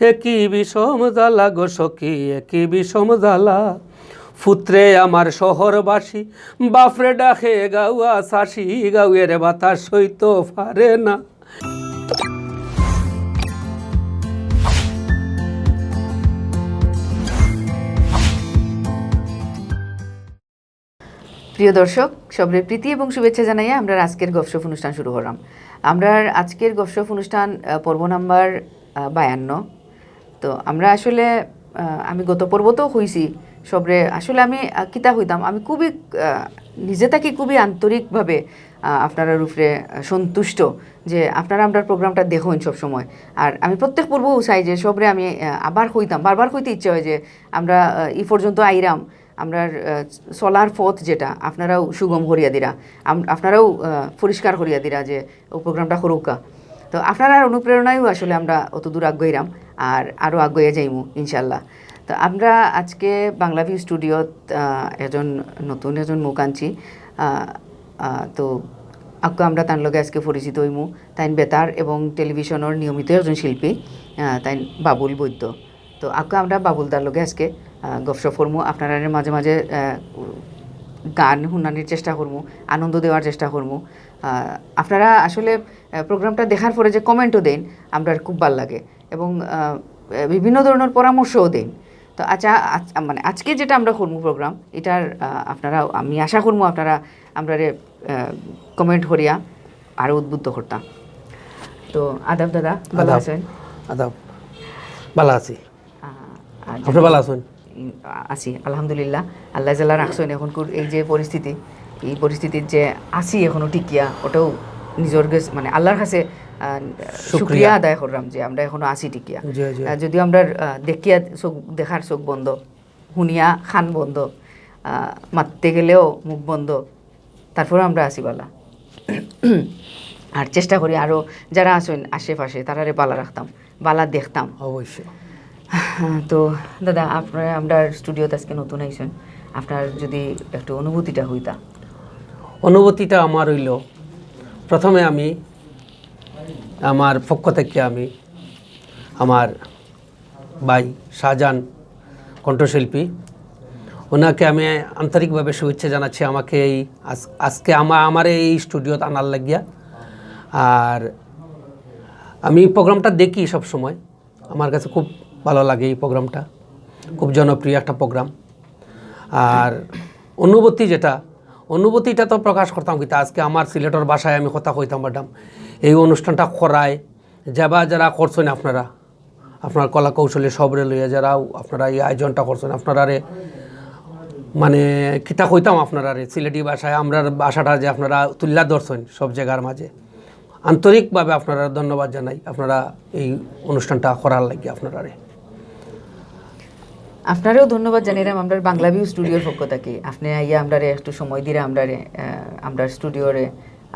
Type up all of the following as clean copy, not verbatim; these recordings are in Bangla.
একই বিষম জ্বালা গো সখী একই বিষম জ্বালা পুত্রে আমার শহরবাসী বাপরে ডাকে গাউয়া শাসি গাউয়ের বাতাস সইতে পারে না। প্রিয় দর্শক, সবরে প্রীতি এবং শুভেচ্ছা জানাইয়া আমরা আজকের গপসপ অনুষ্ঠান শুরু করলাম। আমরা আজকের গপসপ অনুষ্ঠান পর্ব নাম্বার 52। তো আমরা আসলে আমি গত পর্বতেও হইছি সবরে, আসলে আমি কিতা হইতাম, আমি খুবই নিজে থাকি খুবই আন্তরিকভাবে আপনারা উপরে সন্তুষ্ট যে আপনারা আমরা প্রোগ্রামটা দেখুন সবসময়। আর আমি প্রত্যেক পর্বও চাই যে সবরে আমি আবার হইতাম, বারবার হইতে ইচ্ছে হয় যে আমরা এই পর্যন্ত আইরাম, আমরা চলার পথ যেটা আপনারাও সুগম করিয়া দিরা, আপনারাও পরিষ্কার করিয়া দিরা যে ও প্রোগ্রামটা করুকা। তো আপনার অনুপ্রেরণায়ও আসলে আমরা অত দূর আগ্রহীরাম আর আরও আগ্রহে যাইমু ইনশাল্লাহ। তো আমরা আজকে বাংলা ভিউ স্টুডিওত নতুন একজন মুখ আনছি। তো আগ্গো আমরা তার লগে আজকে পরিচিত হইমু। তাইন বেতার এবং টেলিভিশনের নিয়মিত একজন শিল্পী, তাইন বাবুল বৈদ্য। তো আগ্গো আমরা বাবুলদার লগে আজকে গপসপ করমু, আপনারা মাঝে মাঝে গান শুনানির চেষ্টা করমু, আনন্দ দেওয়ার চেষ্টা করমু। আপনারা আসলে প্রোগ্রামটা দেখার পরে যে কমেন্টও দেন আমরা খুব ভালো লাগে এবং বিভিন্ন ধরনের পরামর্শও দেন। তো আচ্ছা, মানে আজকে যেটা আমরা করমু প্রোগ্রাম এটার আপনারা, আমি আশা করমু আপনারা আমরা কমেন্ট করিয়া আরও উদ্বুদ্ধ করতাম। তো আদাব দাদা, ভালো আছেন? আদাব, ভালো আছি, আপনি ভালো আছেন? আছি আলহামদুলিল্লাহ, আল্লাহ জাল্লা রাখছেন। এখন এই যে পরিস্থিতি, এই পরিস্থিতির যে আছি এখনও টিকিয়া, ওটাও নিজের মানে আল্লাহর কাছে শুকরিয়া আদায় করলাম যে আমরা এখনো আছি টিকিয়া। যদিও আমরা দেখিয়া দেখার চোখ বন্ধ, শুনিয়া খান বন্ধ, মারতে গেলেও মুখ বন্ধ, তারপরে আমরা আছি বালা। আর চেষ্টা করি আরও যারা আছেন আশেপাশে তারারে বালা রাখতাম, বালা দেখতাম অবশ্যই। তো দাদা, আপনারা আমরা স্টুডিওতে আজকে নতুন আইছেন, আপনার যদি একটু অনুভূতিটা হইতা। অনুভূতিটা আমার হইল, প্রথমে আমি আমার পক্ষ থেকে আমি আমার ভাই শাহজাহান কণ্ঠশিল্পী, ওনাকে আমি আন্তরিকভাবে শুভেচ্ছা জানাচ্ছি আমাকে এই আজকে আমার এই স্টুডিওতে আনার লাগিয়া। আর আমি প্রোগ্রামটা দেখি সব সময়, আমার কাছে খুব ভালো লাগে এই প্রোগ্রামটা, খুব জনপ্রিয় একটা প্রোগ্রাম। আর অনুভূতিটা তো প্রকাশ করতাম কিন্তু আজকে আমার সিলেটের বাসায় আমি কথা কইতাম ম্যাডাম, এই অনুষ্ঠানটা করায় যারা করছেন আপনার কলা কৌশলী সবরে লইয়া যারা আপনারা এই আয়োজনটা করছেন, আপনারারে মানে কিতা কইতাম আপনারারে সিলেটি ভাষায় আমরা ভাষাটা যে আপনারা তুল্লা ধরছেন সব জায়গার মাঝে, আন্তরিকভাবে আপনারা ধন্যবাদ জানাই আপনারা এই অনুষ্ঠানটা করার লাগে। আপনারাও ধন্যবাদ জানিলাম আমরা বাংলা ভিউ স্টুডিওর পক্ষ থেকে। আপনি আইয়া আমরা একটু সময় দিলে আমরা স্টুডিওরে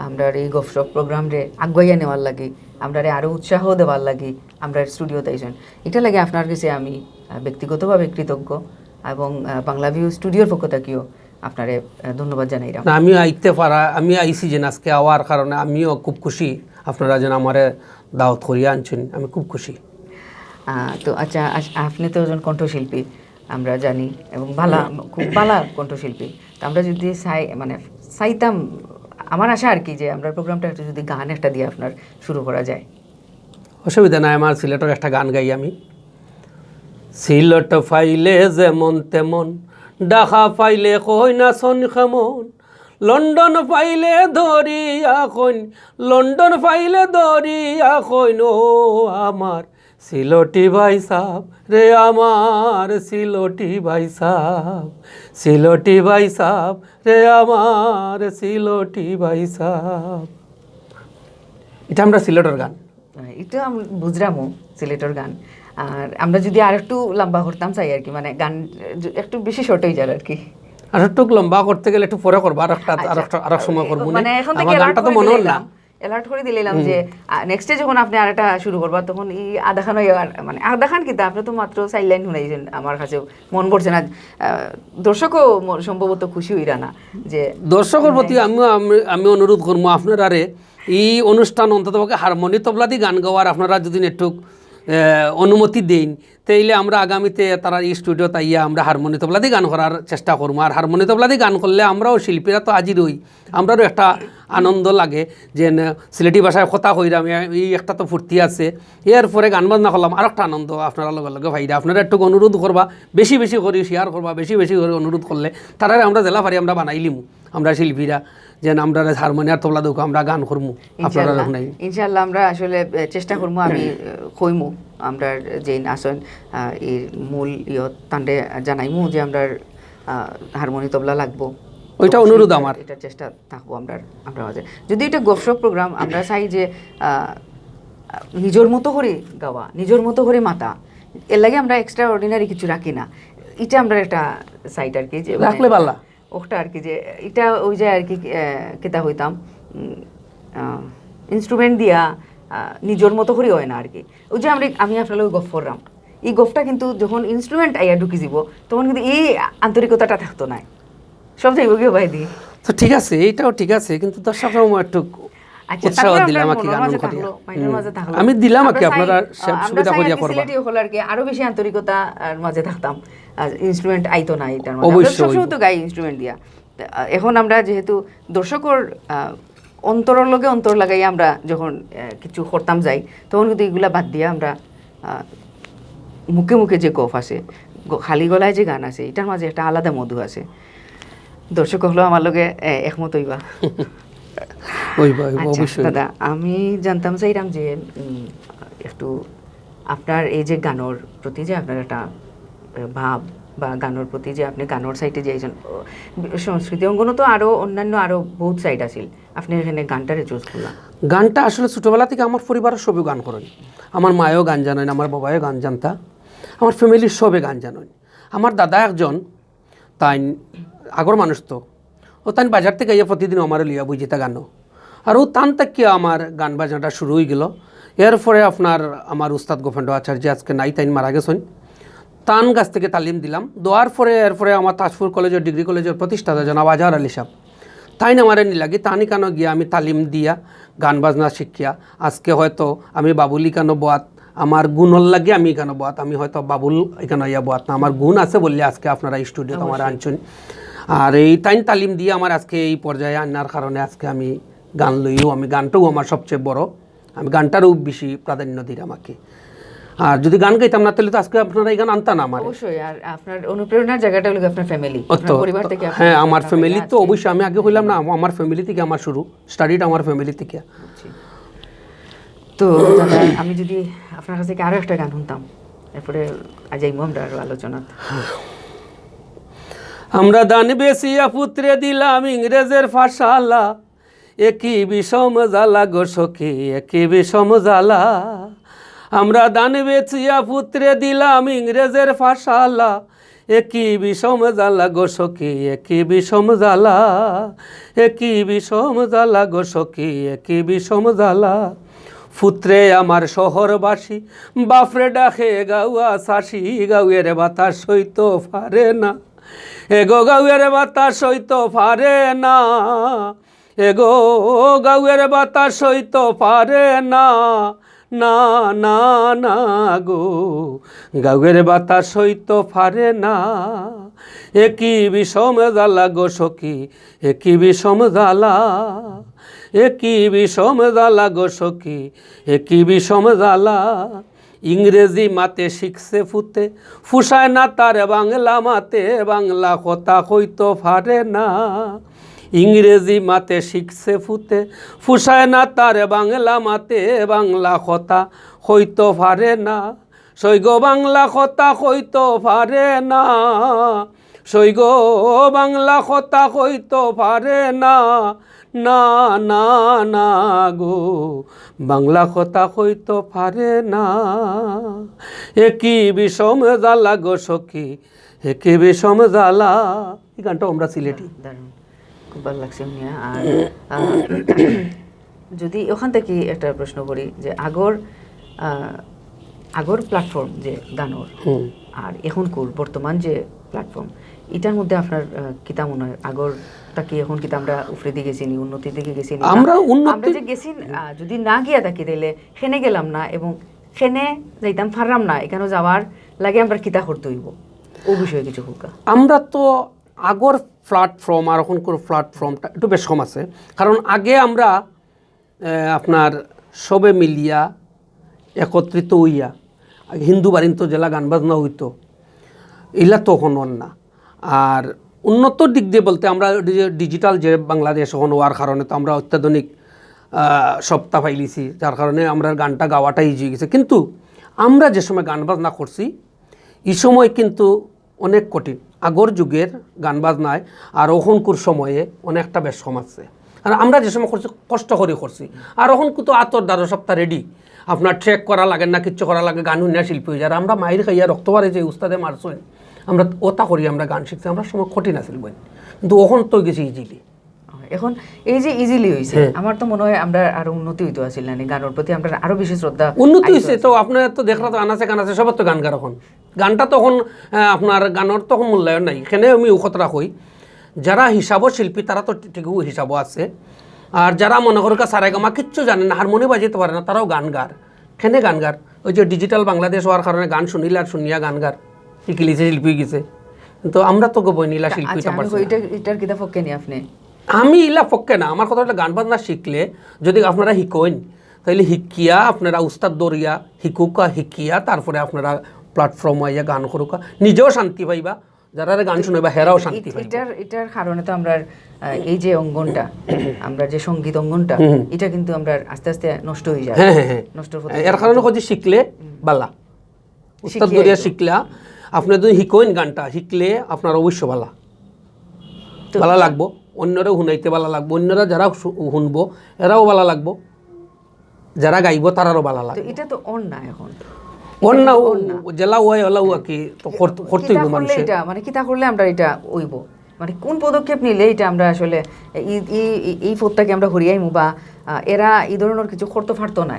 আমরা এই গপসপ প্রোগ্রামরে আগুয়াইয়া নেওয়ার লাগে, আমরা আরও উৎসাহ দেওয়ার লাগে আমরা স্টুডিওতে আইসেন। এটা লাগে আপনার কাছে আমি ব্যক্তিগতভাবে কৃতজ্ঞ এবং বাংলা ভিউ স্টুডিওর পক্ষ থেকেও আপনারে ধন্যবাদ জানাইলাম। আমি আইসি যে আজকে আওয়ার কারণে আমিও খুব খুশি, আপনারা যেন আমার দাওয়াত করিয়া আনছেন, আমি খুব খুশি। তো আচ্ছা, আপনি তো একজন কণ্ঠশিল্পী আমরা জানি এবং খুব ভালো কণ্ঠশিল্পী। তো আমরা যদি চাইতাম, আমার আশা আর কি যে আমরা প্রোগ্রামটা একটু যদি গান একটা দিয়ে আপনার শুরু করা যায়। অসুবিধা নাই, আমার সিলেটের একটা গান গাই আমি। সিলেট ফাইলে যেমন তেমন, ঢাকা ফাইলে কই না সন কেমন, লন্ডন ফাইলে ধরিয়া কইন, লন্ডন ফাইলে ধরিয়া কইন ও আমার সিলটি ভাই সাব রে, আমার সিলটি ভাই সাব, সিলটি ভাই সাব রে, আমার সিলটি ভাই সাব। এটা আমরা সিলেটের গান, এটা আমি বুঝলামও সিলেটের গান। আর আমরা যদি আর একটু লম্বা করতাম চাই আর কি, মানে গান একটু বেশি শর্ট হয়ে যায় আর কি। আর একটু লম্বা করতে গেলে একটু পরে করবো, আর সময় করবো, মানে এখন থেকে গানটা তো মনে হল না, অ্যালার্ট করে দিলাম যে নেক্সটে যখন আপনি আরেকটা শুরু করবা তখন এই আধা খান কিন্তু আপনি তো মাত্র 4 লাইন শুনাইছেন, আমার কাছে মন পড়ছে না। দর্শকও সম্ভবত খুশি হইরা না যে দর্শকের প্রতি আমি অনুরোধ করবো আপনারা এই অনুষ্ঠান অন্তত হারমোনি তবলা দিয়ে গান গাওয়ার আপনারা যদি একটু অনুমতি দেন, তাইলে আমরা আগামীতে তারা এই স্টুডিও তাইয়া আমরা হারমোনি তবলা দিয়ে গান করার চেষ্টা করবো। আর হারমোনি তবলা দিয়ে গান করলে আমরাও শিল্পীরা তো আজি রই, আমরারও একটা আনন্দ লাগে যে সিলেটি ভাষায় কথা কইরাম, এই একটা তো ফুর্তি আছে। এরপরে গান বাজনা করলাম আর একটা আনন্দ আপনারা লগে লগে ভাইরা। আপনারা একটু অনুরোধ করবা, বেশি বেশি করে শেয়ার করবা, বেশি বেশি করে অনুরোধ করলে তারা আমরা জেলা পারি আমরা বানাইলিম, আমরা শিল্পীরা যেন আমরা হারমোনি আর তবলা দেখো আমরা গান করবো। আপনারা নাই ইনশাআল্লাহ আমরা আসলে চেষ্টা করবো, আমি কইমু আমরা যে আসন এর মূল তান্ডে জানাইমু যে আমরা হারমোনি তবলা লাগবো, ওইটা অনুরোধ আমার, এটা চেষ্টা থাকবো আমরা মাঝে। যদি এটা গপসপ প্রোগ্রাম আমরা চাই যে নিজের মতো করে গাওয়া, নিজের মতো করে মাতা, এর লাগে আমরা এক্সট্রা অর্ডিনারি কিছু রাখি না। এটা আমরা একটা সাইট আর কি যে রাখলে ভালো ওটা আর কি, যে এটা ওই যে আর কি কেতা হইতাম ইনস্ট্রুমেন্ট দিয়া নিজের মতো করে হয় না আর কি। ওই যে আমি আপনার গফ করলাম, এই গফটা কিন্তু যখন ইনস্ট্রুমেন্ট আইয়া ঢুকি যাব তখন কিন্তু এই আন্তরিকতাটা থাকতো না, সব যাইব গিয়ে ভাই দিয়ে। তো ঠিক আছে, এইটাও ঠিক আছে, কিন্তু দর্শকরা একটু উৎসাহ দিলাম আর কি গান করিয়া আমি দিলাম আর কি আপনারা সুবিধা করিয়া করবা। আর কি আরো বেশি আন্তরিকতার মাঝে থাকতাম, ইনস্ট্রুমেন্ট আইতো না এটার মধ্যে, অবশ্যই তো গাই ইনস্ট্রুমেন্ট দিয়া। এখন আমরা যেহেতু দর্শকর অন্তরের লগে অন্তর লাগাই আমরা যখন কিছু করতাম যাই, তখন কিন্তু এগুলা বাদ দিয়ে আমরা মুখে মুখে যে গফ আছে, খালি গলায় যে গান আছে, এটার মাঝে একটা আলাদা মধু আছে। দর্শক হলো আমার লগে একমত হইবা। দাদা আমি জানতাম চাইরাম যে একটু আপনার এই যে গানোর প্রতি যে আপনার একটা ভাব বা গানোর প্রতি যে আপনি গানোর সাইডে যাইছেন, সংস্কৃতি অঙ্গন তো আরো অন্যান্য আরো বহুত সাইড আছিল, আপনি এখানে গানটারে চুজ করলাম। গানটা আসলে ছোটবেলা থেকে আমার পরিবারের সবই গান করেন, আমার মায়েও গান জানেন, আমার বাবাও গান জানতা, আমার ফ্যামিলির সবে গান জানেন। আমার দাদা একজন তাই আগর মানুষ তো, ও তাই বাজার থেকে গিয়ে প্রতিদিন আমার লিয়া বুঝিতা গানও, আর ও তান থেকে আমার গান বাজনাটা শুরু হয়ে গেল। এরপরে আপনার আমার উস্তাদ গোপান্ড আচার্য আজকে নাই, তাই মারা গেছেন, তান গাছ থেকে তালিম দিলাম। দেওয়ার পরে এরপরে আমার তাজপুর কলেজের ডিগ্রি কলেজের প্রতিষ্ঠাতা জনাব আজহার আলী সাহেব তাই না মারে নিলাগি, তানি কেন গিয়া আমি তালিম দিয়া গান বাজনা শিখিয়া আজকে হয়তো আমি বাবুলি কেন বোয়াত, আমার গুণর লাগে আমি কেন বোয়াত, আমি হয়তো বাবুল এখানে ইয়া বোয়াত না, আমার গুণ আছে বললে আজকে আপনারা স্টুডিওতে আমার আনছেন। আর এই তাইন তালিম দিয়ে আমার আজকে এই পর্যায়ে আনার কারণে আজকে আমি গান লইও, আমি গানটাও আমার সবচেয়ে বড়, আমি গানটারও বেশি প্রাধান্য দিই আমাকে। আর যদি গান গাইতাম না তাহলে তো আজকে আপনারা এই গান আনতাম না আমার। অবশ্যই, আর আপনার অনুপ্রেরণার জায়গাটা হলো আপনার ফ্যামিলি, আপনার পরিবার থেকে। হ্যাঁ, আমার ফ্যামিলি তো অবশ্যই, আমি আগে হইলাম না, আমার ফ্যামিলি থেকে আমার শুরু, স্টাডিটা আমার ফ্যামিলি থেকে। তো দাদা আমি যদি আপনার কাছে আরো একটা গান শুনতাম, এরপরে আজাইমু আমরা আরো আলোচনা। আমরা দান বেশিয়া পুত্রে দিলাম ইংরেজের ফাঁসালা, একই বিষম জ্বালা গো সখী, একই বিষম জ্বালা। আমরা দান বেচিয়া পুত্রে দিলাম ইংরেজের ফাঁসালা, একই বিষম জ্বালা গো সখী, একই বিষম জ্বালা, একই বিষম জ্বালা গো সখী, একই বিষম জ্বালা। পুত্রে আমার শহরবাসী, বাপরে ডাকে গাউয়া শাসি, গাউয়ের বাতাস সইত পারে না, এগো গাউয়ের বাতাস সইত পারে না, এগো গাউয়ের বাতাস সইত পারে না, না না না গো গাউয়ের বাতাস সইত পারে না, একই বিষম জ্বালা গো সখী, একই বিষম জ্বালা, একই বিষম জ্বালা গো সখী, একই বিষম জ্বালা। ইংরেজি মাতে শিখছে ফুতে, ফুসায় না তার বাংলা মাতে, বাংলা কথা কইতো পারে না। ইংরেজি মাতে শিখছে ফুতে, ফুসায় না তার বাংলা মাতে, বাংলা কথা কইতো পারে না। সৈগ বাংলা কথা কইতো পারে না, সৈগ বাংলা কথা কইতো পারে না, না না না গো বাংলা কথা কইতো পারে না, একই বিষম জ্বালা গো সখী, একই বিষম জ্বালা। এই গানটা আমরা সিলেটি, খুব ভালো লাগছে। আর যদি ওখান থেকে একটা প্রশ্ন করি যে আগর প্ল্যাটফর্ম যে গানোর আর এখনকার বর্তমান যে প্ল্যাটফর্ম, এটার মধ্যে আপনার কিতা মনে হয়? আগরটা কি এখন কিতা আমরা উপরে দিকে গেছি, উন্নতির দিকে গেছি? আমরা যে গেছি, যদি না গিয়া থাকি তাইলে হেনে গেলাম না, এবং সেনে যাইতাম পারলাম না, এখানে যাওয়ার লাগে আমরা কিতা করতে হইব ও বিষয়ে কিছু হোক। আমরা তো আগর প্ল্যাটফর্ম আর এখনকার প্ল্যাটফর্মটা একটু বেশ কম আছে, কারণ আগে আমরা আপনার সবে মিলিয়া একত্রিত হইয়া হিন্দু বাড়িন তো জেলা গান বাজনা হইতো, এগুলা তখন না। আর উন্নত দিক দিয়ে বলতে আমরা ডিজিটাল যে বাংলাদেশ এখন হওয়ার কারণে তো আমরা অত্যাধুনিক সপ্তাহ পাইলিছি, যার কারণে আমরা গানটা গাওয়াটা ইজি হয়ে গেছে। কিন্তু আমরা যে সময় গান বাজনা করছি এই সময় কিন্তু অনেক কঠিন, আগর যুগের গান বাজনায় আর ওখনকুর সময়ে অনেকটা বেশ কম আছে। আর আমরা যে সময় করছি কষ্ট করে করছি, আর ওখন কিন্তু আতর 12 সপ্তাহ রেডি, আপনার ট্রেক করা লাগে না, কিচ্ছু করা লাগে, গান শুনিয়া শিল্পী হয়ে যায়। আমরা মায়ের খাইয়া রক্তবারে যে উস্তাদে মারছেন আমরা ওটা করি, আমরা গান শিখছি, আমরা সময় কঠিন আছিল বই, কিন্তু ওখন তো গেছি ইজিলি। এখন এই যে ইজিলি হয়েছে, আমার তো মনে হয় আমরা আরো উন্নতি হইতো আসিল না, গানের প্রতি আমরা আরো বেশি শ্রদ্ধা উন্নতি হয়েছে। তো আপনার তো দেখলা তো গান আছে সবার তো গান গার এখন গানটা তখন আপনার গানের তখন মূল্যায়ন নাই। এখানে আমি উখতরা কই, যারা হিসাবও শিল্পী তারা তো ঠিকও হিসাবও আছে, আর যারা মনে করো সারেগামা কিচ্ছু জানে না, হারমোনি বাজাতে পারে না, তারাও গান গার। এখানে গান গার ওই যে ডিজিটাল বাংলাদেশ হওয়ার কারণে গান শুনিলে আর শুনিয়া গান গার শিখিলিছে, শিল্পী গেছে। কিন্তু আমরা তো বই নিলা শিল্পীটা পারছি। এটার কিতা পক্ষে নি আপনি? আমি ইলা পক্ষে না, আমার কথা হলো গান বাজনা শিখলে যদি আপনারা শিখেন তাহলে শিকিয়া আপনারা উস্তাদ দরিয়া শিকুকা, শিকিয়া তারপরে আপনারা প্ল্যাটফর্ম আইয়া গান করুকা, নিজেও শান্তি পাইবা, যারা গান শুনাইবা হেরাও শান্তি পাইবা। এটার কারণে তো আমরা এই যে অঙ্গনটা, আমরা যে সঙ্গীত অঙ্গনটা, এটা কিন্তু আমরা আস্তে আস্তে নষ্ট হয়ে যায়। হ্যাঁ, নষ্ট হতে এর কারণে কজি শিখলে বালা, উস্তাদ দরিয়া শিখলা আপনি যদি শিখেন গানটা শিখলে আপনার অবশ্য বালা ভালো লাগবো, অন্যরাও শুনাইতে ভালো লাগবো, অন্যরা যারা শুনবো এরাও ভালো লাগবো, যারা গাইবো তারারও ভালো লাগবে। এটা তো অন্যায় এখন, অন্য জেলা ওয়াই ওলা ওয়া কি তো করতে হইব মানুষ। এটা মানে কিতা করলে আমরা এটা হইব, মানে কোন পদক্ষেপ নিলে এটা আমরা আসলে এই পথটাকে আমরা হরিয়াইমু, বা এরা এই ধরনের কিছু করতে পারতো না?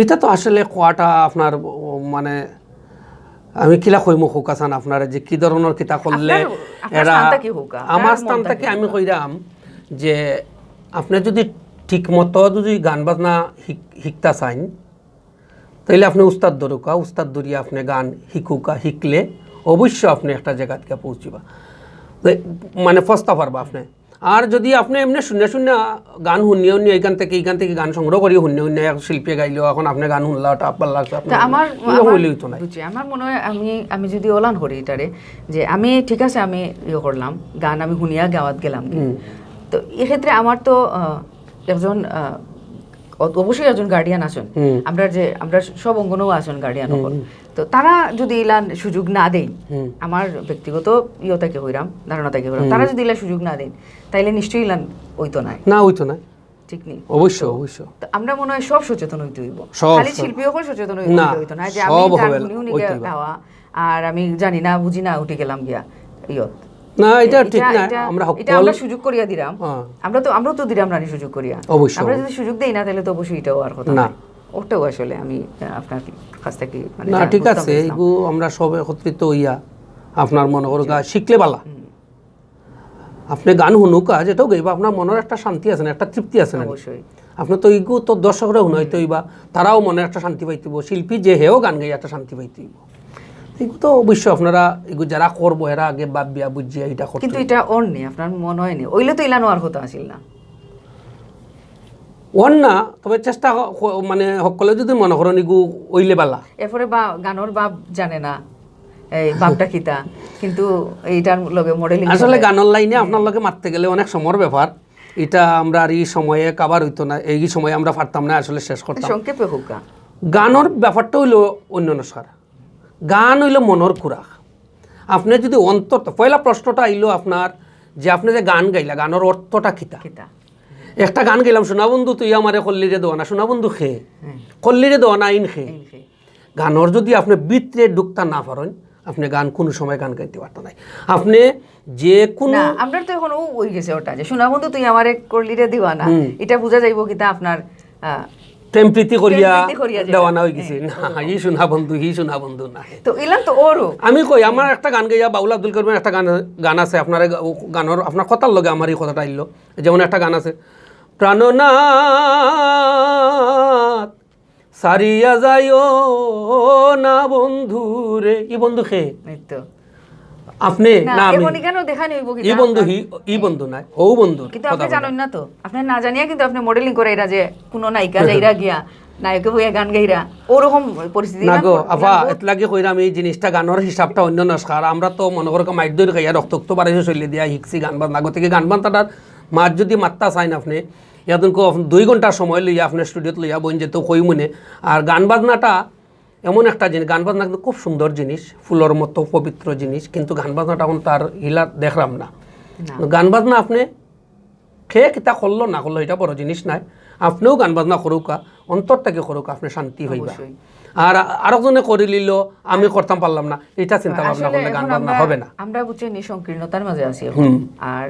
এটা তো আসলে কোয়াটা আপনার মানে আমি কিলা কইমু হোকাসান আপনার যে কি ধরনের কিতা করলে এরা, আমার স্থান থেকে আমি কইরাম যে আপনি যদি ঠিক মতো যদি গান বাজনা শিখতা চাইন তাইলে আপনি উস্তাদ দরুকা, উস্তাদ দরিয়া আপনি গান শিকুকা, শিখলে অবশ্য আপনি একটা জায়গা থেকে পৌঁছিবা, মানে ফস্তা পারবা আপনি। আর যদি আপনি এমনি শূন্য শূন্য গান শুনিয়েও নি এইখান থেকে গান সংগ্রহ করিও শূন্য এক শিল্পী গাইলেও এখন আপনি গান শুনলা ওটা আপনার লাগছে, আমার মনে হয় আমি যদি ওলান করি এটারে যে আমি ঠিক আছে আমি ইয়ে করলাম গান, আমি শুনিয়া গাওয়াত গেলাম, তো এক্ষেত্রে আমার তো একজন অবশ্যই একজন গার্ডিয়ান আছেন, আমরা সব অঙ্গনেও আছেন গার্ডিয়ান, তো তারা যদি ইলান সুযোগ না দেয়, আমার ব্যক্তিগত ইয়তাকে হইরাম ধারণাটাকে হইরাম, তারা যদি ইলান সুযোগ না দেন তাইলে নিশ্চয়ই ইলান হইতো না, ঠিক নেই। অবশ্য আমরা মনে হয় সব সচেতন হইতে হইব, খালি শিল্পী হল সচেতন হইতো না যে আমি গান শুনি গাওয়া আর আমি জানি না বুঝি না উঠে গেলাম গিয়া ইয়ত না, এটা ঠিক না। আমরা সুযোগ করিয়া দিলাম, আমরাও তো দিলাম রানী সুযোগ করিয়া, আমরা যদি সুযোগ দেই না তাহলে তো অবশ্যই এটাও আর কথা না, ওটাও আসলে আমি আপনার কাছ থেকে না ঠিক আছে, এইগু আমরা সব একত্রিত হইয়া আপনার মনে করো শিখলে বালা, আপনি গান শুনুকা যেটাও গাইবা আপনার মনের একটা শান্তি আছে না, একটা তৃপ্তি আছে না, অবশ্যই আপনি তো এইগু তো দর্শকরা শুনাইতে হইবা, তারাও মনে একটা শান্তি পাইতেব, শিল্পী যে হেও গান গাই একটা শান্তি পাইতেইব, এগুলো তো অবশ্যই আপনারা এগুলো যারা করবো এরা আগে বাদ বিয়া বুঝিয়া এটা করতে। কিন্তু এটা অন নেই, আপনার মনে হয়নি ওইলে তো ইলানো আর হতো আসিল না, অন না, তবে চেষ্টা মানে সকলে যদি মনে করেন এগু ওইলে বালা, এরপরে বা গানোর বাপ জানে না এই বাপটা কিতা, কিন্তু এইটার লগে মডেলিং আসলে গানোর লাইনে আপনার লগে মারতে গেলে অনেক সময়ের ব্যাপার, এটা আমরা আর এই সময়ে কাবার হইতো না, এই সময়ে আমরা পারতাম না আসলে শেষ করতাম। সংক্ষেপে হোক, গানোর ব্যাপারটা হইলো অন্য নস্কার, গান হইল মনের খুরাক। আপনি যদি অন্তর, পয়লা প্রশ্নটা আইলো আপনার যে আপনি যে গান গাইলা গানের অর্থটা কিতা, একটা গান গাইলাম সোনা বন্ধু তুই আমারে কল্লিরে দেওয়া না, সোনা বন্ধু খে কল্লিরে দেওয়া না ইন খে, গানের যদি আপনি ভিতরে ঢুকতা না পারেন আপনি গান কোনো সময় গান গাইতে পারতেন না। আপনি যে কোনো আমরা তো এখন ওই গেছে ওটা যে সোনা বন্ধু তুই আমারে কল্লিরে দিওয়া না, এটা বোঝা যাইব কিতা আপনার প্রেম প্রীতি করিয়া দেওয়ানা হয়ে গেছে না, হি শোনা বন্ধু না। তো এলাম তো ওরও আমি কই আমার একটা গান গাইয়া বাউল আব্দুল করিমের একটা গান আছে, আপনার গানের আপনার কথার লগে আমার এই কথাটা আইলো, যেমন একটা গান আছে প্রাণনাথ সারিয়া যাইও না বন্ধু রে। ই বন্ধু খে এই তো আপনি না আমি এখনই কেন দেখানি হইব কি ই বন্ধু ই বন্ধু নাই ও বন্ধু কিন্তু আপনি জানেন না তো আপনি না জানিয়া কিন্তু আপনি মডেলিং করে এরা যে কোনো নায়িকা যাইরা গিয়া নায়কে হইয়া গান গাইরা ওরকম পরিস্থিতি না গো আফা এতলাগে কইরাম এই জিনিসটা গানের হিসাবটা অন্য নস্কার আমরা তো মনে করো মাইট দই খাইয়া রক্ত বাড়াইছে চলে দিয়া শিখছি গান বাজনা আগে থেকে গান বাজনাটার মাছ যদি মাত্রা চাইন আপনি ইয়াদনকো 2 ঘন্টা সময় লইয়া আপনার স্টুডিওতে লইয়া বইন যেত কই মনে আর গান বাজনাটা এমন একটা জিনিস গান বাজনা কিন্তু খুব সুন্দর জিনিস ফুলের মতো পবিত্র জিনিস কিন্তু গান বাজনাটা এখন তার হিলা দেখলাম না গান বাজনা আপনি খেয়ে কিতা করলো না করলো এটা বড় জিনিস নাই আপনিও গান বাজনা করুকা অন্তর থেকে করুকা আপনি শান্তি হইবা আর আরেকজনে করে নিল আমি করতাম পারলাম না এটা চিন্তা ভাবনা করলে গান বাজনা হবে না আমরা বুঝছি নিঃসংকীর্ণতার মাঝে আছি এখন আর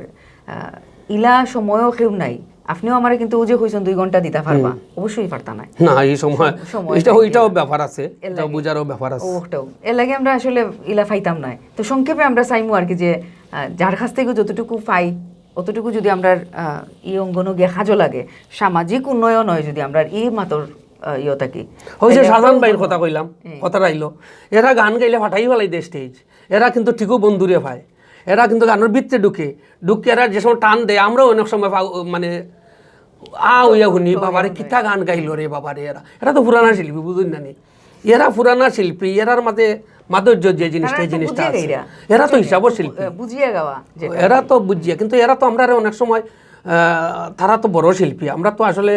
ইলা সময়ও কেউ নাই আপনিও আমারে কিন্তু যে কইছেন 2 ঘন্টা দিতে পারবা অবশ্যই পারতা নাই না এই সময় ওইটাও ব্যাপার আছে এটাও বুঝারও ব্যাপার আছে ওটাও এর লাগে আমরা আসলে ইলা ফাইতাম নাই তো সংক্ষেপে আমরা চাইমু আর কি যে যার কাছ থেকে যতটুকু পাই অতটুকু যদি আমরা অঙ্গনও গিয়ে সাজো লাগে সামাজিক উন্নয়ন হয় যদি আমরা মাতর থাকি ওই যে সাধারণ বাইর কথা কইলাম কথা রাইলো এরা গান গাইলে ফাটাই ফেলাই দে স্টেজ এরা কিন্তু ঠিকও বন্ধুরে পায় এরা কিন্তু গানের ভিতরে ঢুকে এরা যে সময় টান দেয় আমরাও অনেক সময় মানে ওইয়া শুনি বাবারে কিতা গান গাইলো রে বাবারে এরা তো পুরানা শিল্পী বুঝুন না এরা পুরানা শিল্পী এরার মাঝে মাধুর্য যে জিনিসটা এই জিনিসটা আছে এরা তো হিসাবও শিল্পী বুঝিয়ে গাওয়া এরা তো বুঝিয়ে কিন্তু এরা তো আমরা অনেক সময় তারা তো বড় শিল্পী আমরা তো আসলে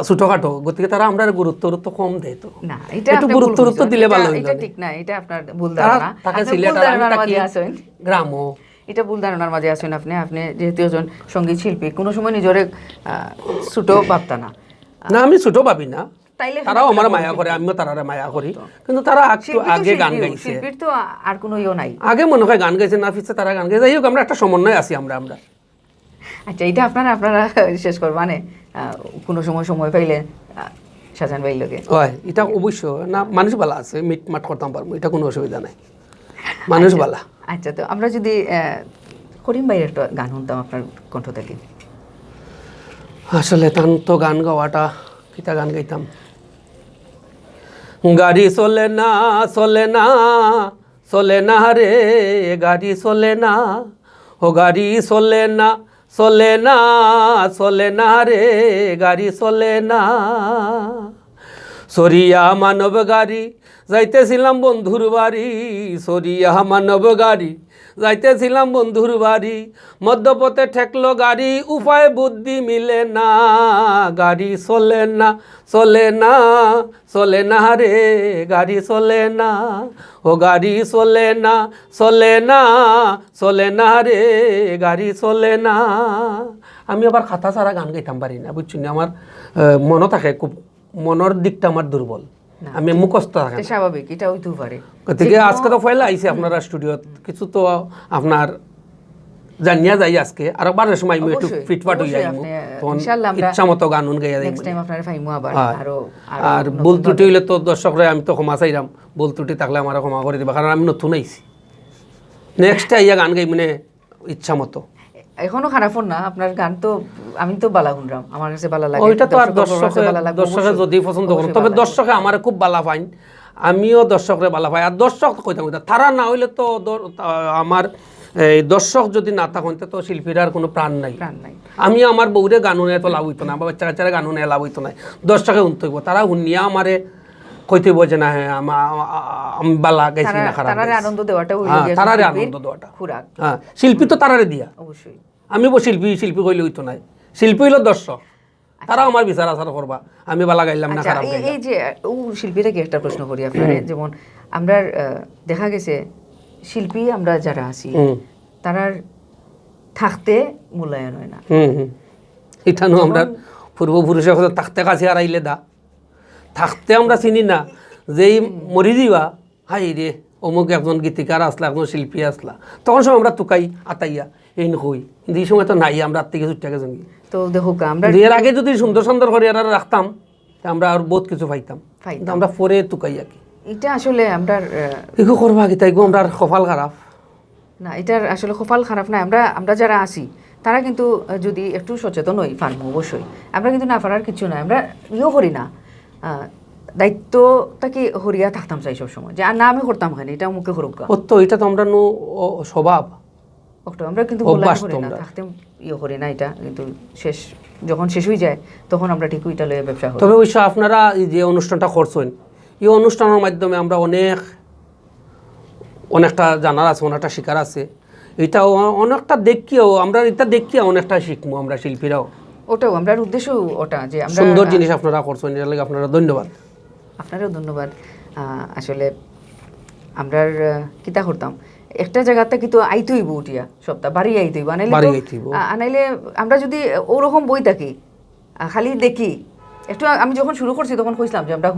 ছোটখাটো গতিকে তারা আমরা গুরুত্ব কম দেয় তো না এটা একটু গুরুত্ব দিলে ভালো হইতো এটা ঠিক না এটা আপনার ভুল ধারণা তাকে সিলেট আর আমি তাকি গ্রামও এটা ভুল ধারণার মাঝে আছেন আপনি যেহেতু একজন সঙ্গীত শিল্পী কোনো সময় নিজরে ছোট ভাবতা না না আমি ছোট ভাবি না তারাও আমার মায়া করে আমিও তারারে মায়া করি কিন্তু তারা একটু আগে গান গাইছে শিল্পীর তো আর কোনো ইয়ে নাই আগে মনে হয় গান গাইছে না ফিরছে তারা গান গাইছে যাই হোক আমরা একটা সমন্বয় আছি আমরা আচ্ছা এটা আপনারা শেষ করবা মানে কোনো সময় পাইলে সাজান ভাই লোকে হয় এটা অবশ্য না মানুষ ভালো আছে মিটমাট করতাম পারবো এটা কোনো অসুবিধা নাই মানুষ ভালো আচ্ছা তো আমরা যদি করিম ভাইয়ের একটা গান শুনতাম আপনার কণ্ঠ থেকে আসলে তান তো গান গাওয়াটা কিতা গান গাইতাম গাড়ি চলে না রে গাড়ি চলে না ও গাড়ি চলে না রে গাড়ি চলে না সরিয়া মানব গাড়ি যাইতেছিলাম বন্ধুর বাড়ি সরিয়া মানব গাড়ি যাইতেছিলাম বন্ধুর বাড়ি মধ্যপথে ঠেকলো গাড়ি উপায় বুদ্ধি মিলে না গাড়ি চলে না রে গাড়ি চলে না ও গাড়ি চলে না রে গাড়ি চলে না। আমি আবার খাতা ছাড়া গান গাইতাম পারি না বুঝছি না আমার মনে থাকে খুব মনের দিকটা আমার দুর্বল আমি মুখস্থ থাকে স্বাভাবিক এটা হইতে পারে গতিকে আজকে তো পয়লা আইছে আপনারা স্টুডিওত কিছু তো আপনার জানিয়া যাই আজকে আর বারের সময় আমি একটু ফিটফাট হয়ে যাই ইনশাআল্লাহ আমরা ইচ্ছা মতো গান গাইয়া যাই নেক্সট টাইম আপনারা ফাইমু আবার আর ভুল ত্রুটি হইলে তো দর্শকরা আমি তো ক্ষমা চাইরাম ভুল ত্রুটি থাকলে আমার ক্ষমা করে দিবা কারণ আমি নতুন আইছি নেক্সট আইয়া গান গাই মানে ইচ্ছা মতো এখনো খারাপ না আপনার গান তো আমি তো বালা শুনলাম আমার কাছে বালা লাগে ওইটা তো আর দর্শকে যদি পছন্দ করেন তবে দর্শকে আমার খুব বালা পাইন আমিও দর্শকরে বালা পাই আর দর্শক কইতাম তারা না হইলে তো আমার এই দর্শক যদি না থাকেন তো শিল্পীর আর কোনো প্রাণ নাই আমি আমার বউরে গান শুনে তো লাভ হইতো না বা বাচ্চা কাচ্চারা গান শুনে লাভ হইতো না দর্শকে শুনতে হইব তারা শুনিয়া আমারে কইতে হইব যে না হ্যাঁ আমি বালা গাইছি না খারাপ তারারে আনন্দ দেওয়াটা তারারে আনন্দ দেওয়াটা হ্যাঁ শিল্পী তো তারারে দিয়া অবশ্যই আমি শিল্পী কইলে হইতো না শিল্পী হইল দর্শক তারা আমার বিচার আচার করবা আমি বালা গাইলাম না খারাপ গাইলাম এই যে ও শিল্পীরা কি একটা প্রশ্ন করি আপনারে যেমন আমরা দেখা গেছে শিল্পী আমরা যারা আছি তারার থাকতে মূল্যায়ন হয় না এখানেও আমরা পূর্বপুরুষের কথা থাকতে কাছে হারাইলে দা থাকতে আমরা চিনি না যেই মরি দিবা হাই রে অমুক একজন গীতিকার আসলা একজন শিল্পী আসলা তখন সময় আমরা তুকাই আতাইয়া এই নই কিন্তু এই সময় তো নাই আমরা আর থেকে ছুটে গেছি তো দেখো আমরা এর আগে যদি সুন্দর করে এরা রাখতাম আমরা আর বহুত কিছু পাইতাম কিন্তু আমরা পরে তুকাই আর কি এটা আসলে আমরা এগো করবা কি তাইগো আমরা কপাল খারাপ না এটার আসলে কপাল খারাপ না আমরা যারা আছি তারা কিন্তু যদি একটু সচেতন হই পারবো অবশ্যই আমরা কিন্তু না পারার কিছু না আমরা ইয়েও করি না দায়িত্বটাকে হরিয়া থাকতাম চাই সবসময়, যে আর না আমি করতাম কেন, এটা মুখে করুক গা। তো এটা তো আমরা স্বভাব আমরা কিন্তু অভ্যাস করি তো না, আমরা। থাকতে করি না, এটা কিন্তু যখন শেষ হয়ে যায় তখন আমরা ঠিক ওইটা লয়ে ব্যবসা করি। তবে অবশ্য আপনারা এই যে অনুষ্ঠানটা করছেন, এই অনুষ্ঠানের মাধ্যমে আমরা অনেকটা জানার আছে, অনেকটা শিকার আছে। এটা অনেকটা দেখিও আমরা, এটা দেখিয়া অনেকটা শিখবো আমরা শিল্পীরাও। ওটাও আমরা উদ্দেশ্য ওটা, যে আমরা সুন্দর জিনিস আপনারা করছেন, এর লাগে আপনারা ধন্যবাদ। আপনারও ধন্যবাদ। আসলে আমরা কিতা করতাম, একটা জায়গাতে কিন্তু আইতইব উঠিয়া সপ্তাহ বাড়ি আইতইব, আনাইলে আমরা যদি ওরকম বই থাকি খালি দেখি একটু। আমি যখন শুরু করছি তখন কইছিলাম যে আমরা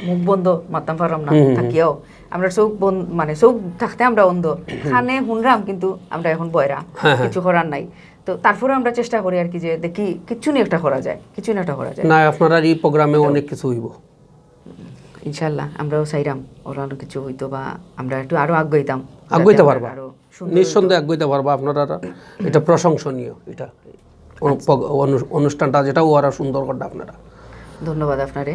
মুখ বন্ধ মারতাম পারলাম না, থাকিয়াও আমরা চোখ বন্ধ, মানে চোখ থাকতে আমরা অন্ধ, খানে শুনরাম কিন্তু আমরা এখন বয়রা, কিছু করার নাই। তো তারপরে আমরা চেষ্টা করি আর কি, যে দেখি কিছু না একটা করা যায়, কিছু না একটা করা যায় না। আপনারা এই প্রোগ্রামে অনেক কিছু হইব ইনশাল্লাহ। আমরাও চাইরাম ওরা কিছু হইতো, বা আমরা একটু আরো আগাইতাম, আগাইতে পারবা, নিঃসন্দেহে আগাইতে পারবা আপনারা। এটা প্রশংসনীয়, এটা অনুষ্ঠানটা যেটা ওরা সুন্দর করতে আপনারা। ধন্যবাদ আপনারে।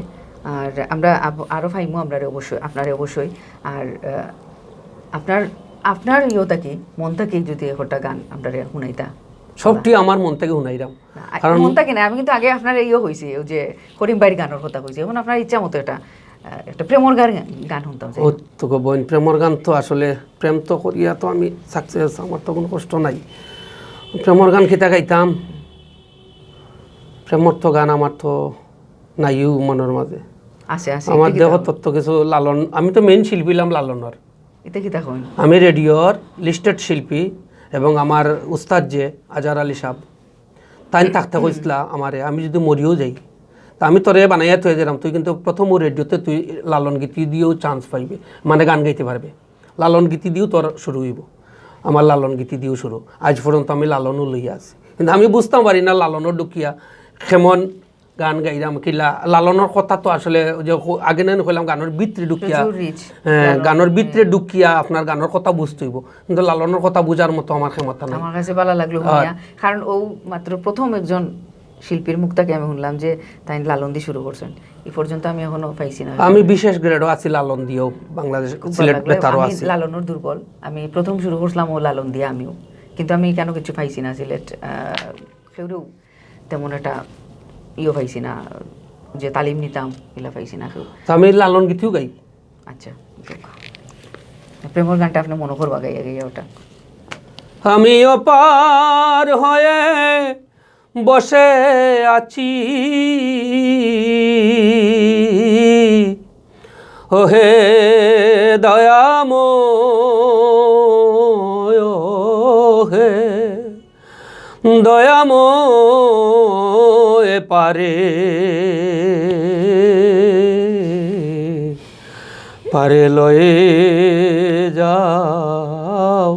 আর আমরা আরো ফাইমু আপনারে অবশ্যই। আর আপনার ইয়েটা কি, মন থেকে যদি একটা গান আমরা শুনাইতা। সবটি আমার মন থেকে শুনাইরাম, কারণ মন থেকে না, আমি কিন্তু আগে আপনার হয়েছি যে করিম ভাইয়ের গানের কথা কইছি, এখন আপনার ইচ্ছা মতো একটা প্রেমর গান শুনতাম। ও তো বোন, প্রেমর গান তো আসলে প্রেম তো করিয়া তো আমি সাকসেস, আমার তো কোনো কষ্ট নাই। প্রেমর গান খিতা গাইতাম, প্রেমর তো গান আমার তো নাইও মনের মাঝে আমার দেহ তত্ত্ব কিছু লালন। আমি তো মেইন শিল্পী লাম লালনের, আমি রেডিওর লিস্টেড শিল্পী। এবং আমার উস্তাদ যে আজহার আলী সাহেব, তাই থাকতে কইসলা আমারে, আমি যদি মরিও যাই তা আমি তোরে বানাইয়া থয়ে দিলাম, তুই কিন্তু প্রথম রেডিওতে তুই লালন গীতি দিয়েও চান্স পাইবে, মানে গান গাইতে পারবে। লালন গীতি দিয়েও তোর শুরু হইব, আমার লালন গীতি দিয়েও শুরু। আজ পর্যন্ত আমি লালনও লইয়া আছি, কিন্তু আমি বুঝতাম পারি না লালনের ডুকিয়া কেমন গান গাইলাম। কি লালনের কথা তো আসলে যে আগে না কইলাম, গানের ভিতরে ঢুকিয়া, গানের ভিতরে ঢুকিয়া আপনার গানের কথা বুঝতে হইব, কিন্তু লালনের কথা বুঝার মতো আমার ক্ষমতা নাই। আমার কাছে ভালো লাগলো, কারণ ও মাত্র প্রথম একজন শিল্পীর মুখটাকে আমি শুনলাম যে তাই লালন দিয়ে শুরু করছেন। এই পর্যন্ত আমি এখনো পাইছি না। আমি বিশেষ গ্রেডও আছি লালন দিয়েও, বাংলাদেশ সিলেট বেতারও আছি। লালনের দুর্বল, আমি প্রথম শুরু করছিলাম ও লালন দিয়ে আমিও, কিন্তু আমি কেন কিছু পাইছি না সিলেট কেউ তেমন একটা পাইছি না, যে তালিম নিতাম এগুলা পাইছি না কেউ। আমি লালন গীতিও গাই। আচ্ছা, প্রেমর গানটা আপনি মনে করবা গাইয়া গাইয়া ওটা। আমি অপার হয়ে বসে আছি, ওহে দয়াময়, হে দয়াময় পারে পারে লয়ে যাও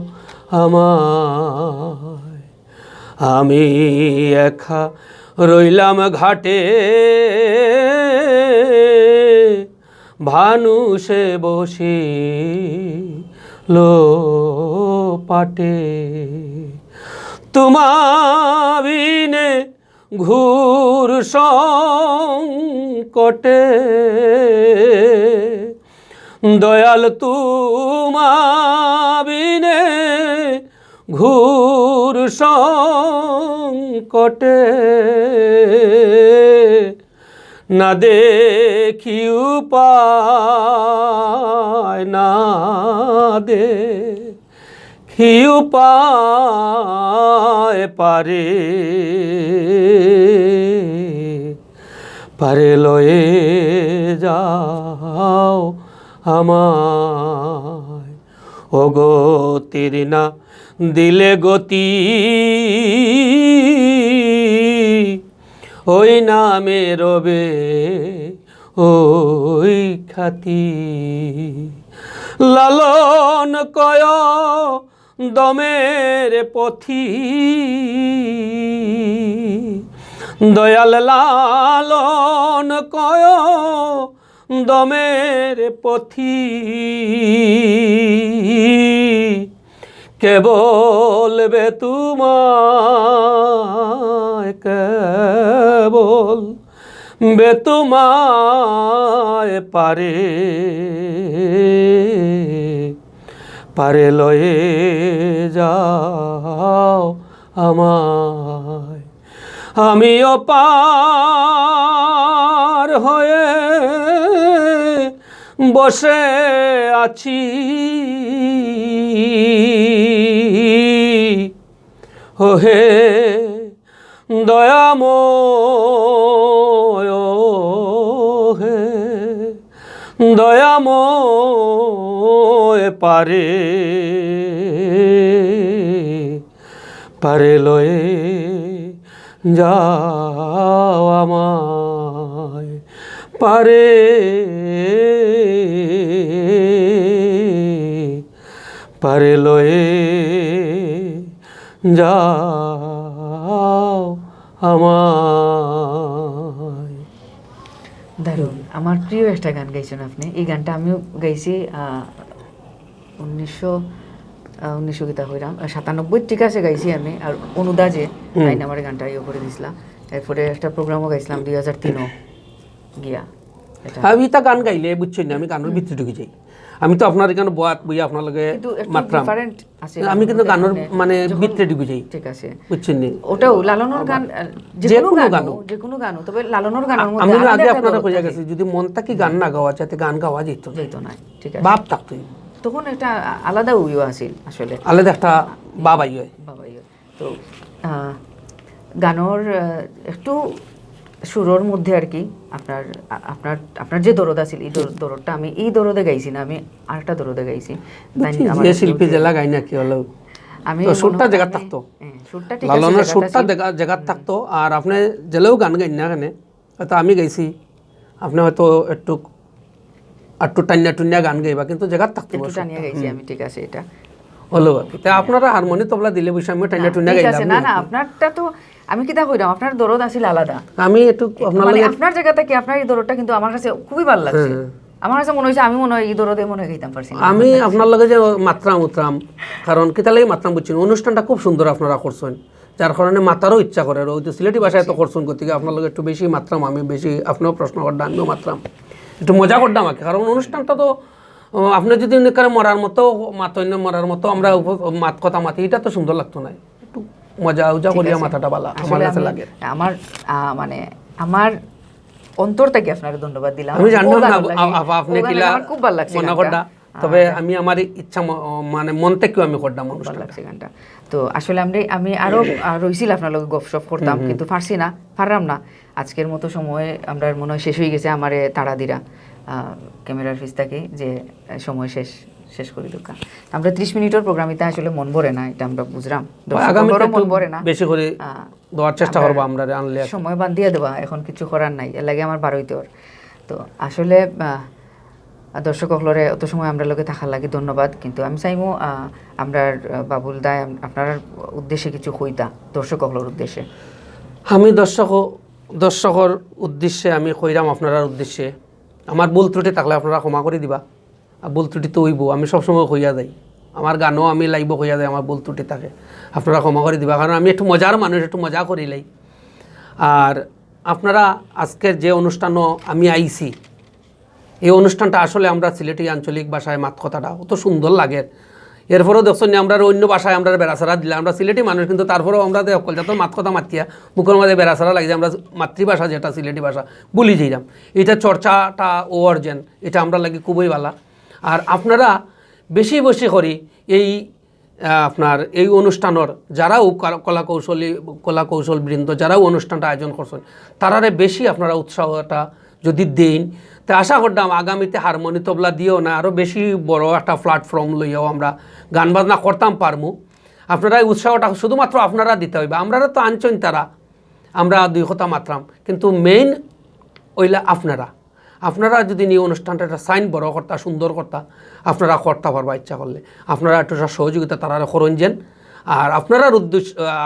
আমায়, আমি একা রইলাম ঘাটে, ভানুষে বসে লো পাটে, তোমাবিনে ঘুর সংকটে, দয়াল তোমাবিনে ঘুর সংকটে, না দেখি উপায়, না দেখি উপায় পারে পারে লয়ে যাও আমায়, ও গতির না দিলে গতি, ওই নামে রবে ওই খ্যাতি, লালন কয় দমের পথি, দয়াল লালন কয় দমের পথি, কে বলবে তোমায়, কেবল বেতুমায় পারে পারে লয়ে যাও আমায়, আমিও পার হয়ে বসে আছি, ওহে দয়াময়, হে দয়াময় পারে পারে লয়ে যাও আমায়, পারে পারে লয়ে যাও আমায়। দারুণ, আমার প্রিয় একটা গান গাইছেন আপনি। এই গানটা আমিও গাইছি 1900 গীতা হইরাম 97 ঠিক আছে গাইছি আমি। আর অনুদা যে তাই আমার গানটা ইয়ে করে দিছিলাম। এরপরে একটা প্রোগ্রামও গাইছিলাম 2003 গিয়া। আমি তা গান গাইলে বুঝছেন না, আমি গানের ভিতরে ঢুকে যাই। আমি তো আপনার এখানে বয়াত বই আপনার লগে মাত্রা, আমি কিন্তু গানের মানে ভিতরে ঢুকে যাই। ঠিক আছে, বুঝছেন নি? ওটাও লালনের গান, যে কোনো গান, তবে লালনের গানের মধ্যে আমি আগে আপনারা কইয়া গেছি যদি মন থাকি গান না গাওয়া যাতে গান গাওয়া যেত না। ঠিক আছে, ভাব থাকতো, তখন একটা আলাদা উইও আছিল আসলে, আলাদা একটা বাবাই হয়। তো গানের একটু সুরর মধ্যে আর কি আপনার আপনার আপনার যে দরদ আছিল, এই দরদটা আমি এই দরদে গাইছি না, আমি আরেকটা দরদে গাইছি। যে শিল্পী জেলা গাই না কি হলো, আমি সুরটা জায়গা থাকতো, লালনের সুরটা জায়গা থাকতো। আর আপনি জেলেও গান গাই না কেন, হয়তো আমি গাইছি, আপনি হয়তো একটু একটু টান্না টুন্না গান গাইবা, কিন্তু জায়গা থাকতো, একটু টানিয়া গাইছি আমি। ঠিক আছে, এটা হলো আর কি। আপনারা হারমোনি তবলা দিলে বসে আমি টান্না টুন্না গাইলাম না। আপনারটা তো আমি কিতা কইরাম, আপনার দরদ আছিল আলাদা। আমি একটু আপনার জায়গাতে কি আপনার এই দরদটা কিন্তু আমার কাছে খুবই ভালো লাগছে। আমার কাছে মনে হয়েছে আমি মনে হয় এই দরদে মনে হয় গাইতাম পারছি। আমি আপনার লগে যে মাত্রাম উতরাম, কারণ কিতা লাগে মাত্রাম বুঝছেন, অনুষ্ঠানটা খুব সুন্দর আপনারা করছেন, যার কারণে মাতারও ইচ্ছা করে। ওই তো সিলেটি ভাষায় তো করছেন, গতিকে আপনার লগে একটু বেশি মাত্রাম, আমি বেশি আপনিও প্রশ্ন করতাম, আমিও মাত্রাম, একটু মজা করতাম আমাকে। কারণ অনুষ্ঠানটা তো আপনি যদি মরার মতো মাতন্য মরার মতো আমরা মাত কথা মাতি, এটা তো সুন্দর লাগতো না। একটু মজা উজা করিয়া মাথাটা বালা আমার কাছে লাগে। আমার মানে আমার অন্তর থেকে আপনাকে ধন্যবাদ দিলাম। আমি জানতাম না আপনি কিলা খুব ভালো লাগছে মনে করটা, তবে আমি আমার ইচ্ছা মানে মন থেকেও আমি করতাম, ভালো লাগছে গানটা। তো আসলে আমি আরো রইছিল আপনার লগে গপসপ করতাম, কিন্তু পারছি না, পারলাম না। আজকের মতো সময় আমরা মনে হয় শেষ হয়ে গেছে, আমারে তাড়া দিরা ক্যামেরার ফিস থাকে যে সময় শেষ করি দোকান। আমরা 30 মিনিটের প্রোগ্রামিতে আসলে মন ভরে না, এটা আমরা বুঝলাম। দর্শকদেরও মন ভরে না, বেশি করে দেওয়ার চেষ্টা করবো আমরা, আনলে সময় বান্ধিয়ে দেওয়া এখন কিছু করার নাই, এর লাগে আমার 12 তো আসলে দর্শক হলরে অত সময় আমরা লোকে থাকার লাগে ধন্যবাদ। কিন্তু আমি চাইমো আমরা বাবুল দায় আপনার উদ্দেশ্যে কিছু কইতা দর্শক হলর উদ্দেশ্যে। আমি দর্শকর উদ্দেশ্যে আমি কইরাম, আপনার উদ্দেশ্যে আমার ভুল ত্রুটি থাকলে আপনারা ক্ষমা করে দিবা। আর ভুল ত্রুটি তো হইব, আমি সবসময় কইয়া যাই, আমার গানও আমি লাইব কইয়া যাই, আমার ভুল ত্রুটি থাকে, আপনারা ক্ষমা করে দিবা। কারণ আমি একটু মজার মানুষ, একটু মজা করি লাই। আর আপনারা আজকের যে অনুষ্ঠানও আমি আইছি, এই অনুষ্ঠানটা আসলে আমরা সিলেটি আঞ্চলিক ভাষায় মাত কথাটা অত সুন্দর লাগে। এরপরেও দেখছেন আমরা অন্য ভাষায় আমরা বেড়াছাড়া দিলাম, আমরা সিলেটি মানুষ, কিন্তু তারপরেও আমরা কলকাতা মাত কথা মাতিয়া মুখের মাঝে বেড়াছাড়া লাগে, আমরা মাতৃভাষা যেটা সিলেটি ভাষা বলি যাইলাম। এটা চর্চাটা ও অর্জন, এটা আমরা লাগে খুবই ভালো। আর আপনারা বেশি বেশি করি এই আপনার এই অনুষ্ঠানের যারাও কলা কৌশল বৃন্দ যারাও অনুষ্ঠানটা আয়োজন করছেন, তারারে বেশি আপনারা উৎসাহটা যদি দেন, তা আশা করতাম আগামীতে হারমোনি তবলা দিয়েও না, আরও বেশি বড় একটা প্ল্যাটফর্ম লইয়াও আমরা গান বাজনা করতাম পারমু। আপনারা এই উৎসাহটা শুধুমাত্র আপনারা দিতে হইবে, আমরা তো আনছেন তারা, আমরা 2 কথা মাত্রাম, কিন্তু মেইন ওইলা আপনারা যদি নিয়ে অনুষ্ঠানটা একটা সাইন বড় কর্তা সুন্দর কর্তা আপনারা করতে পারবা ইচ্ছা করলে, আপনারা একটু সহযোগিতা তারা করঞ্জেন। আর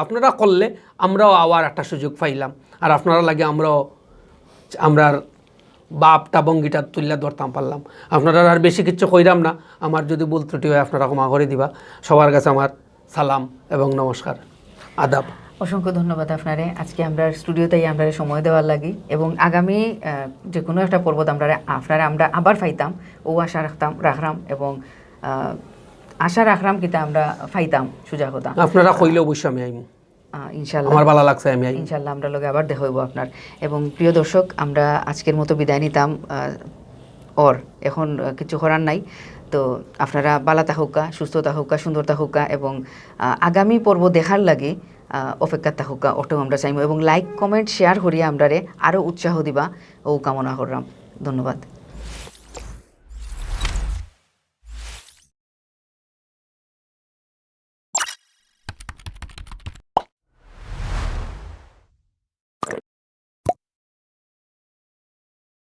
আপনারা করলে আমরাও আবার একটা সুযোগ পাইলাম, আর আপনারা লাগে আমরার বাপটা বঙ্গিটা তুললে ধরতাম পারলাম। আপনারা আর বেশি কিছু কইরাম না, আমার যদি ভুল ত্রুটি হয় আপনারা ক্ষমা করে দিবা। সবার কাছে আমার সালাম এবং নমস্কার, আদাব। অসংখ্য ধন্যবাদ আপনারে আজকে আমরা স্টুডিওতেই আমরা সময় দেওয়ার লাগি এবং আগামী যে কোনো একটা পর্বত আপনারা আমরা আবার পাইতাম ও আশা রাখলাম এবং আশা রাখলাম কিতা আমরা পাইতাম সুজা কথা আপনারা কইলে অবশ্যই আমি আইম, ইনশাল্লাহ আমার ভালো লাগছে আমি আইম। ইনশাল্লাহ আমরা লগে আবার দেখা হইব আপনার। এবং প্রিয় দর্শক, আমরা আজকের মতো বিদায় নিতাম এখন কিছু করার নাই। তো আপনারা বালা থাকুকা, সুস্থ থাকুকা, সুন্দর থাকুকা এবং আগামী পর্ব দেখার লাগে অপেক্ষা থাকুকা ওটাও আমরা চাইব এবং লাইক কমেন্ট শেয়ার করিয়া আমরারে আরও উৎসাহ দিবা ও কামনা করলাম। ধন্যবাদ।